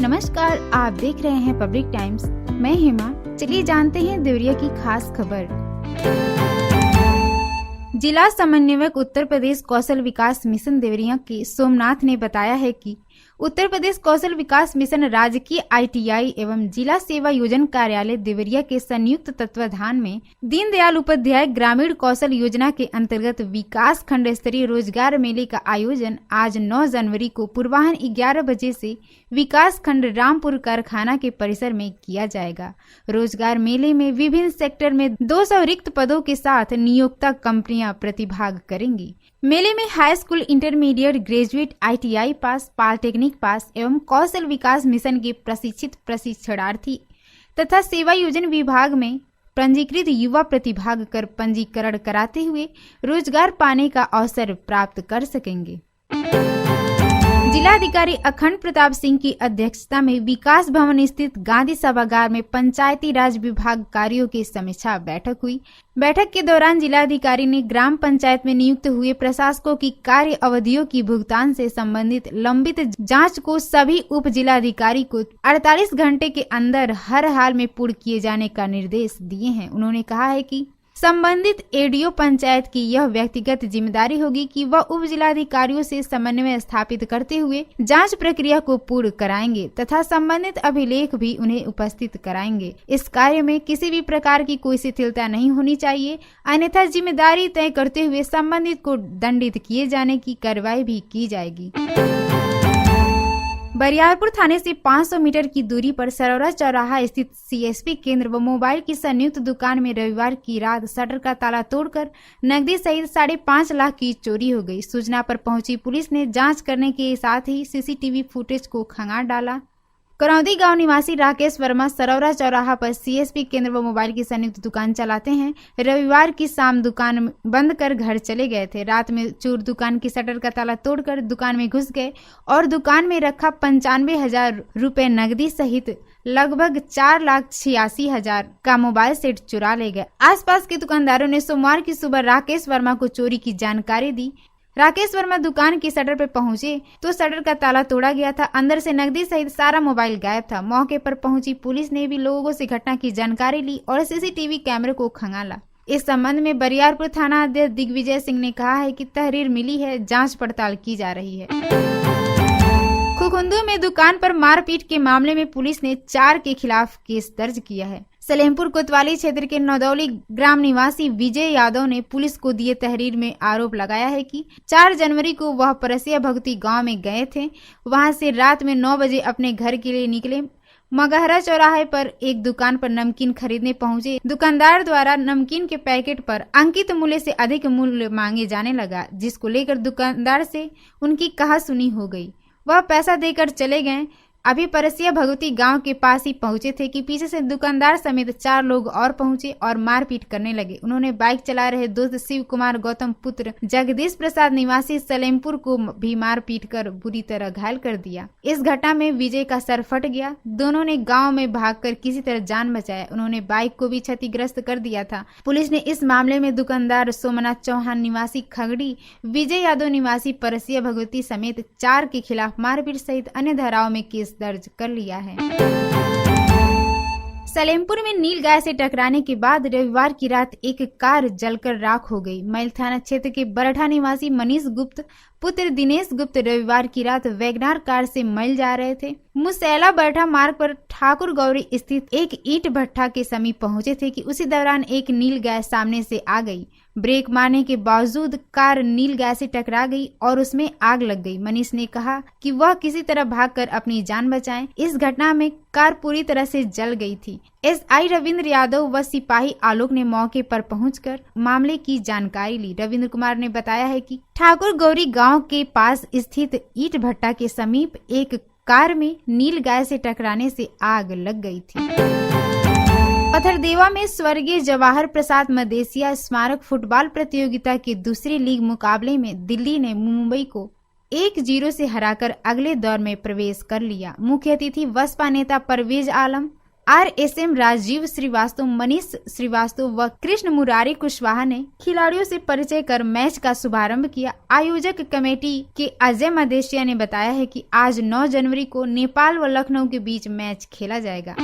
नमस्कार, आप देख रहे हैं पब्लिक टाइम्स। मैं हेमा। चलिए जानते हैं देवरिया की खास खबर। जिला समन्वयक उत्तर प्रदेश कौशल विकास मिशन देवरिया के सोमनाथ ने बताया है कि उत्तर प्रदेश कौशल विकास मिशन राजकीय ITI एवं जिला सेवा योजना कार्यालय देवरिया के संयुक्त तत्वाधान में दीनदयाल उपाध्याय ग्रामीण कौशल योजना के अंतर्गत विकास खंड स्तरीय रोजगार मेले का आयोजन आज 9 जनवरी को पूर्वाह्न 11 बजे से विकास खंड रामपुर कारखाना के परिसर में किया जाएगा। रोजगार मेले में विभिन्न सेक्टर में 200 रिक्त पदों के साथ नियोक्ता कंपनियां प्रतिभाग करेंगी। मेले में high school, intermediate, graduate, ITI पास, पॉलिटेक्निक पास एवं कौशल विकास मिशन के प्रशिक्षित प्रशिक्षणार्थी तथा सेवा योजना विभाग में पंजीकृत युवा प्रतिभाग कर पंजीकरण कराते हुए रोजगार पाने का अवसर प्राप्त कर सकेंगे। जिलाधिकारी अखंड प्रताप सिंह की अध्यक्षता में विकास भवन स्थित गांधी सभागार में पंचायती राज विभाग कार्यों की समीक्षा बैठक हुई। बैठक के दौरान जिलाधिकारी ने ग्राम पंचायत में नियुक्त हुए प्रशासकों की कार्य अवधियों की भुगतान से संबंधित लंबित जांच को सभी उप जिलाधिकारी को 48 घंटे के अंदर हर हाल में पूर्ण किए जाने का निर्देश दिए हैं। उन्होंने कहा है कि संबंधित ADO पंचायत की यह व्यक्तिगत जिम्मेदारी होगी कि वह उप जिलाधिकारियों से समन्वय स्थापित करते हुए जांच प्रक्रिया को पूर्ण कराएंगे तथा संबंधित अभिलेख भी उन्हें उपस्थित कराएंगे। इस कार्य में किसी भी प्रकार की कोई शिथिलता नहीं होनी चाहिए, अन्यथा जिम्मेदारी तय करते हुए संबंधित को दंडित किए जाने की कार्रवाई भी की जाएगी। बरियारपुर थाने से 500 मीटर की दूरी पर सरौरा चौराहा स्थित CSP केंद्र व मोबाइल की संयुक्त दुकान में रविवार की रात शटर का ताला तोड़कर नकदी सहित 5.5 लाख की चोरी हो गई। सूचना पर पहुंची पुलिस ने जांच करने के साथ ही CCTV फुटेज को खंगाल डाला। करौदी गांव निवासी राकेश वर्मा सरौरा चौराहा पर CSP केंद्र व मोबाइल की संयुक्त दुकान चलाते हैं। रविवार की शाम दुकान बंद कर घर चले गए थे। रात में चोर दुकान की शटर का ताला तोड़कर दुकान में घुस गए और दुकान में रखा 95,000 रुपए नकदी सहित लगभग 4,86,000 का मोबाइल सेट चुरा ले गए। आसपास के दुकानदारों ने सोमवार की सुबह राकेश वर्मा को चोरी की जानकारी दी। राकेश वर्मा दुकान की शटर पर पहुंचे तो शटर का ताला तोड़ा गया था। अंदर से नकदी सहित सारा मोबाइल गायब था। मौके पर पहुंची पुलिस ने भी लोगों से घटना की जानकारी ली और CCTV कैमरे को खंगाला। इस संबंध में बरियारपुर थाना अध्यक्ष दिग्विजय सिंह ने कहा है कि तहरीर मिली है, जांच पड़ताल की जा रही है। खुखुंदू में दुकान पर मारपीट के मामले में पुलिस ने 4 के खिलाफ केस दर्ज किया है। सलेमपुर कोतवाली क्षेत्र के नौदौली ग्राम निवासी विजय यादव ने पुलिस को दिए तहरीर में आरोप लगाया है कि 4 जनवरी को वह परसिया भगती गांव में गए थे। वहां से रात में 9 बजे अपने घर के लिए निकले। मगहरा चौराहे पर एक दुकान पर नमकीन खरीदने पहुंचे। दुकानदार द्वारा नमकीन के पैकेट पर अंकित मूल्य से अधिक मूल्य मांगे जाने लगा, जिसको लेकर दुकानदार से उनकी कहासुनी हो गई। वह पैसा देकर चले गए। अभी परसिया भगवती गांव के पास ही पहुंचे थे कि पीछे से दुकानदार समेत 4 लोग और पहुंचे और मारपीट करने लगे। उन्होंने बाइक चला रहे दोस्त शिव कुमार गौतम पुत्र जगदीश प्रसाद निवासी सलेमपुर को भी मारपीट कर बुरी तरह घायल कर दिया। इस घटना में विजय का सर फट गया। दोनों ने गांव में भागकर किसी तरह जान बचाया। उन्होंने बाइक को भी क्षतिग्रस्त कर दिया था। पुलिस ने इस मामले में दुकानदार सोमनाथ चौहान निवासी खगड़ी, विजय यादव निवासी परसिया भगवती समेत 4 के खिलाफ मारपीट सहित अन्य धाराओं में केस दर्ज कर लिया है। सलेमपुर में नील गाय से टकराने के बाद रविवार की रात एक कार जलकर राख हो गई। मैल थाना क्षेत्र के बरठा निवासी मनीष गुप्त पुत्र दिनेश गुप्त रविवार की रात वैगनार कार से मैल जा रहे थे। मुसैला बरठा मार्ग पर ठाकुर गौरी स्थित एक ईंट भट्ठा के समीप पहुंचे थे कि उसी दौरान एक नील गाय सामने से आ गई। ब्रेक मारने के बावजूद कार नील गाय से टकरा गई और उसमें आग लग गई। मनीष ने कहा कि वह किसी तरह भागकर अपनी जान बचाएं। इस घटना में कार पूरी तरह से जल गई थी। SI रविंद्र यादव व सिपाही आलोक ने मौके पर पहुंचकर मामले की जानकारी ली। रविंद्र कुमार ने बताया है कि ठाकुर गौरी गांव के पास स्थित ईंट भट्टा के समीप एक कार में नील गाय से टकराने से आग लग गई थी। पथरदेवा में स्वर्गीय जवाहर प्रसाद मदेसिया स्मारक फुटबॉल प्रतियोगिता के दूसरे लीग मुकाबले में दिल्ली ने मुंबई को 1-0 से हराकर अगले दौर में प्रवेश कर लिया। मुख्य अतिथि बसपा नेता परवेज आलम, RSM राजीव श्रीवास्तव, मनीष श्रीवास्तव व कृष्ण मुरारी कुशवाहा ने खिलाड़ियों से परिचय कर मैच का शुभारंभ किया। आयोजक कमेटी के अजय मदेशिया ने बताया है कि आज 9 जनवरी को नेपाल व लखनऊ के बीच मैच खेला जाएगा।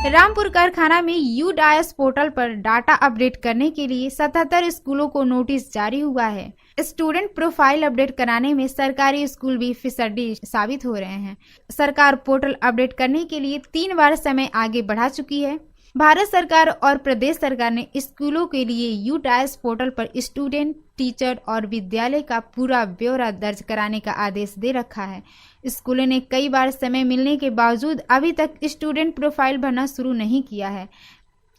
रामपुर कारखाना में यूडायस पोर्टल पर डाटा अपडेट करने के लिए 77 स्कूलों को नोटिस जारी हुआ है। स्टूडेंट प्रोफाइल अपडेट कराने में सरकारी स्कूल भी फिसड्डी साबित हो रहे हैं। सरकार पोर्टल अपडेट करने के लिए 3 बार समय आगे बढ़ा चुकी है। भारत सरकार और प्रदेश सरकार ने स्कूलों के लिए यूडायस पोर्टल पर स्टूडेंट, टीचर और विद्यालय का पूरा ब्यौरा दर्ज कराने का आदेश दे रखा है। स्कूलों ने कई बार समय मिलने के बावजूद अभी तक स्टूडेंट प्रोफाइल भरना शुरू नहीं किया है।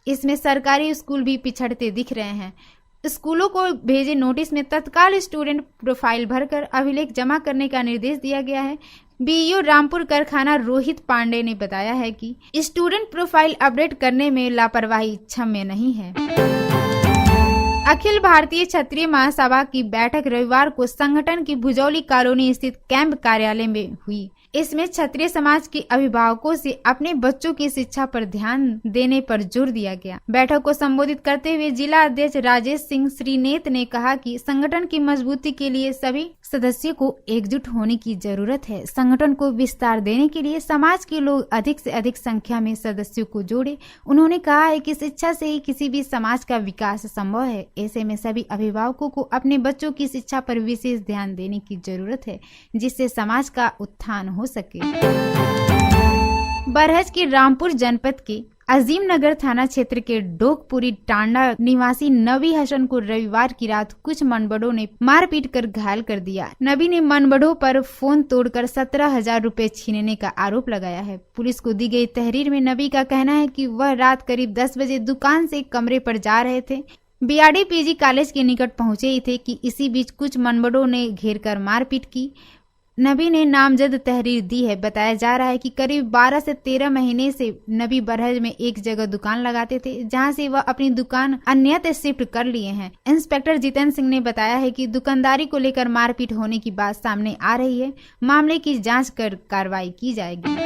इसमें सरकारी स्कूल भी पिछड़ते दिख रहे हैं। स्कूलों को भेजे नोटिस में तत्काल स्टूडेंट प्रोफाइल भरकर अभिलेख जमा करने का निर्देश दिया गया है। बीईओ रामपुर कारखाना रोहित पांडे ने बताया है कि स्टूडेंट प्रोफाइल अपडेट करने में लापरवाही क्षम्य नहीं है। अखिल भारतीय क्षत्रिय महासभा की बैठक रविवार को संगठन की भुजौली कॉलोनी स्थित कैंप कार्यालय में हुई। इसमें क्षत्रिय समाज के अभिभावकों से अपने बच्चों की शिक्षा पर ध्यान देने पर जोर दिया गया। बैठक को संबोधित करते हुए जिला अध्यक्ष राजेश सिंह श्रीनेत ने कहा कि संगठन की मजबूती के लिए सभी सदस्यों को एकजुट होने की जरूरत है। संगठन को विस्तार देने के लिए समाज के लोग अधिक से अधिक संख्या में सदस्यों को जोड़े। उन्होंने कहा है कि शिक्षा से ही किसी भी समाज का विकास संभव है। ऐसे में सभी अभिभावकों को अपने बच्चों की शिक्षा पर विशेष ध्यान देने की जरूरत है, जिससे समाज का उत्थान हो सके। बरहज के रामपुर जनपद के अजीम नगर थाना क्षेत्र के डोकपुरी टांडा निवासी नबी हसन को रविवार की रात कुछ मनबड़ों ने मारपीट कर घायल कर दिया। नबी ने मनबड़ों पर फोन तोड़कर 17,000 रुपए छीनने का आरोप लगाया है। पुलिस को दी गई तहरीर में नबी का कहना है कि वह रात करीब 10 बजे दुकान से कमरे पर जा रहे थे। बीआरडी पीजी कॉलेज के निकट पहुंचे ही थे कि इसी बीच कुछ मनबड़ों ने घेर कर मारपीट की। नबी ने नामजद तहरीर दी है। बताया जा रहा है कि करीब 12 से 13 महीने से नबी बरहज में एक जगह दुकान लगाते थे, जहां से वह अपनी दुकान अन्यत्र शिफ्ट कर लिए हैं। इंस्पेक्टर जितेंद्र सिंह ने बताया है कि दुकानदारी को लेकर मारपीट होने की बात सामने आ रही है। मामले की जांच कर कार्रवाई की जाएगी।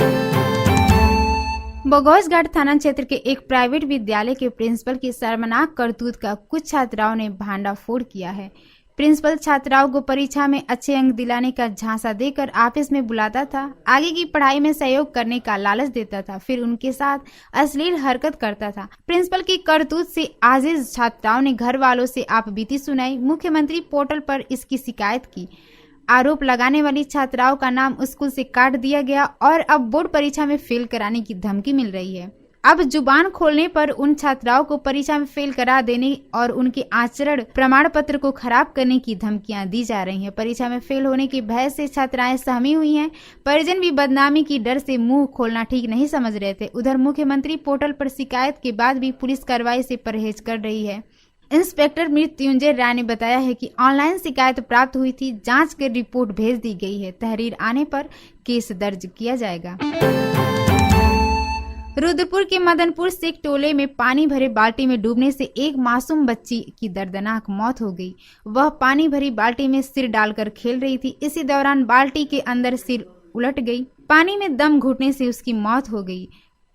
बगौसघाट थाना क्षेत्र के एक प्राइवेट विद्यालय के प्रिंसिपल की शर्मनाक करतूत का कुछ छात्राओं ने भांडाफोड़ किया है। प्रिंसिपल छात्राओं को परीक्षा में अच्छे अंक दिलाने का झांसा देकर ऑफिस में बुलाता था, आगे की पढ़ाई में सहयोग करने का लालच देता था, फिर उनके साथ अश्लील हरकत करता था। प्रिंसिपल की करतूत से आजिज छात्राओं ने घर वालों से आपबीती सुनाई। मुख्यमंत्री पोर्टल पर इसकी शिकायत की। आरोप लगाने वाली छात्राओं का नाम स्कूल से काट दिया गया और अब बोर्ड परीक्षा में फेल कराने की धमकी मिल रही है। अब जुबान खोलने पर उन छात्राओं को परीक्षा में फेल करा देने और उनके आचरण प्रमाण पत्र को खराब करने की धमकियां दी जा रही हैं। परीक्षा में फेल होने के भय से छात्राएं सहमी हुई हैं। परिजन भी बदनामी की डर से मुंह खोलना ठीक नहीं समझ रहे थे। उधर मुख्यमंत्री पोर्टल पर शिकायत के बाद भी पुलिस कार्रवाई से परहेज कर रही है। इंस्पेक्टर मृत्युंजय राय ने बताया है कि ऑनलाइन शिकायत प्राप्त हुई थी, जांच कर रिपोर्ट भेज दी गई है। तहरीर आने पर केस दर्ज किया जाएगा। रुद्रपुर के मदनपुर सिख टोले में पानी भरे बाल्टी में डूबने से एक मासूम बच्ची की दर्दनाक मौत हो गई। वह पानी भरी बाल्टी में सिर डालकर खेल रही थी। इसी दौरान बाल्टी के अंदर सिर उलट गई। पानी में दम घुटने से उसकी मौत हो गई।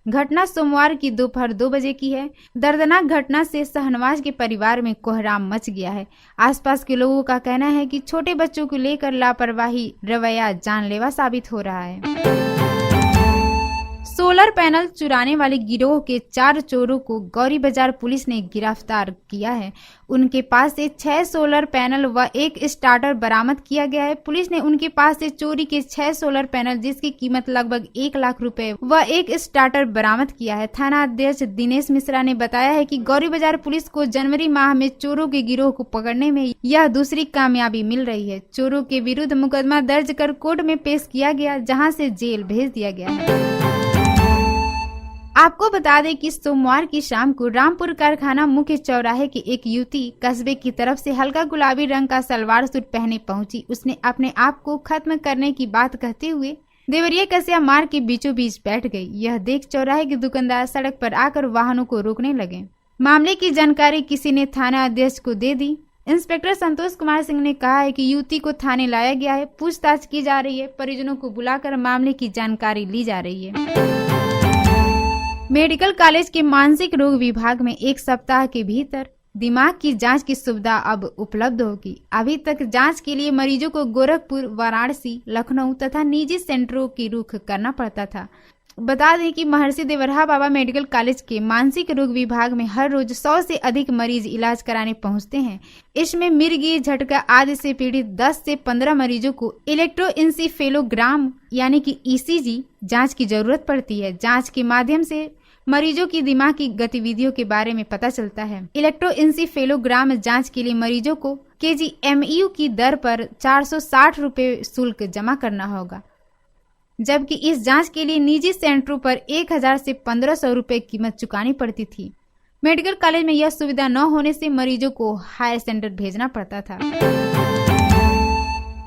घटना सोमवार की दोपहर 2 बजे की है। दर्दनाक घटना से शहनवाज के परिवार में कोहराम मच गया है। आसपास के लोगों का कहना है कि छोटे बच्चों को लेकर लापरवाही रवैया जानलेवा साबित हो रहा है। सोलर पैनल चुराने वाले गिरोह के 4 चोरों को गौरी बाजार पुलिस ने गिरफ्तार किया है। उनके पास से 6 सोलर पैनल व 1 स्टार्टर बरामद किया गया है। पुलिस ने उनके पास से चोरी के 6 सोलर पैनल जिसकी कीमत लगभग 1 लाख रुपए व 1 स्टार्टर बरामद किया है। थाना अध्यक्ष दिनेश मिश्रा ने बताया है कि गौरी बाजार पुलिस को जनवरी माह में चोरों के गिरोह को पकड़ने में यह दूसरी कामयाबी मिल रही है। चोरों के विरुद्ध मुकदमा दर्ज कर कोर्ट में पेश किया गया, जहाँ से जेल भेज दिया गया है। आपको बता दें कि सोमवार की शाम को रामपुर कारखाना मुख्य चौराहे की एक युवती कस्बे की तरफ से हल्का गुलाबी रंग का सलवार सूट पहने पहुंची। उसने अपने आप को खत्म करने की बात कहते हुए देवरिया कसिया मार्ग के बीचों बीच बैठ गई। यह देख चौराहे के दुकानदार सड़क पर आकर वाहनों को रोकने लगे। मामले की जानकारी किसी ने थाना अध्यक्ष को दे दी। इंस्पेक्टर संतोष कुमार सिंह ने कहा है कि युवती को थाने लाया गया है, पूछताछ की जा रही है। परिजनों को बुलाकर मामले की जानकारी ली जा रही है। मेडिकल कॉलेज के मानसिक रोग विभाग में 1 सप्ताह के भीतर दिमाग की जांच की सुविधा अब उपलब्ध होगी। अभी तक जांच के लिए मरीजों को गोरखपुर, वाराणसी, लखनऊ तथा निजी सेंटरों की रुख करना पड़ता था। बता दें कि महर्षि देवरहा बाबा मेडिकल कॉलेज के मानसिक रोग विभाग में हर रोज 100 से अधिक मरीज इलाज कराने पहुंचते हैं। इसमें मिर्गी, झटका आदि से पीड़ित 10 से 15 मरीजों को इलेक्ट्रोएन्सेफेलोग्राम यानी कि ईसीजी जांच की जरूरत पड़ती है। जांच के माध्यम से मरीजों की दिमाग की गतिविधियों के बारे में पता चलता है। इलेक्ट्रोएन्सेफेलोग्राम जांच के लिए मरीजों को KGMU की दर पर 460 रुपये शुल्क जमा करना होगा, जबकि इस जांच के लिए निजी सेंटरों पर 1000 से 1500 रुपये कीमत चुकानी पड़ती थी। मेडिकल कॉलेज में यह सुविधा न होने से मरीजों को हायर सेंटर भेजना पड़ता था।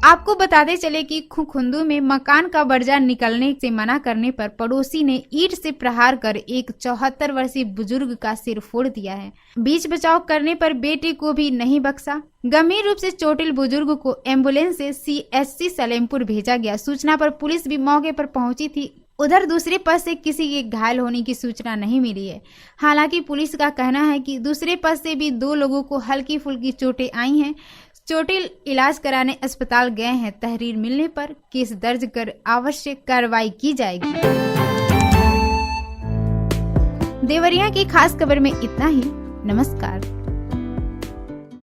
आपको बताते चले कि खुखुंदू में मकान का बर्जा निकलने से मना करने पर पड़ोसी ने ईंट से प्रहार कर एक 74 वर्षीय बुजुर्ग का सिर फोड़ दिया है। बीच बचाव करने पर बेटे को भी नहीं बख्शा। गंभीर रूप से चोटिल बुजुर्ग को एम्बुलेंस से CHC सलेमपुर भेजा गया। सूचना पर पुलिस भी मौके पर पहुंची थी। उधर दूसरे पक्ष से किसी के घायल होने की सूचना नहीं मिली है। हालांकि पुलिस का कहना है कि दूसरे पक्ष से भी 2 लोगों को हल्की फुल्की चोटें आई हैं। चोटिल इलाज कराने अस्पताल गए हैं। तहरीर मिलने पर केस दर्ज कर आवश्यक कार्रवाई की जाएगी। देवरिया की खास खबर में इतना ही। नमस्कार।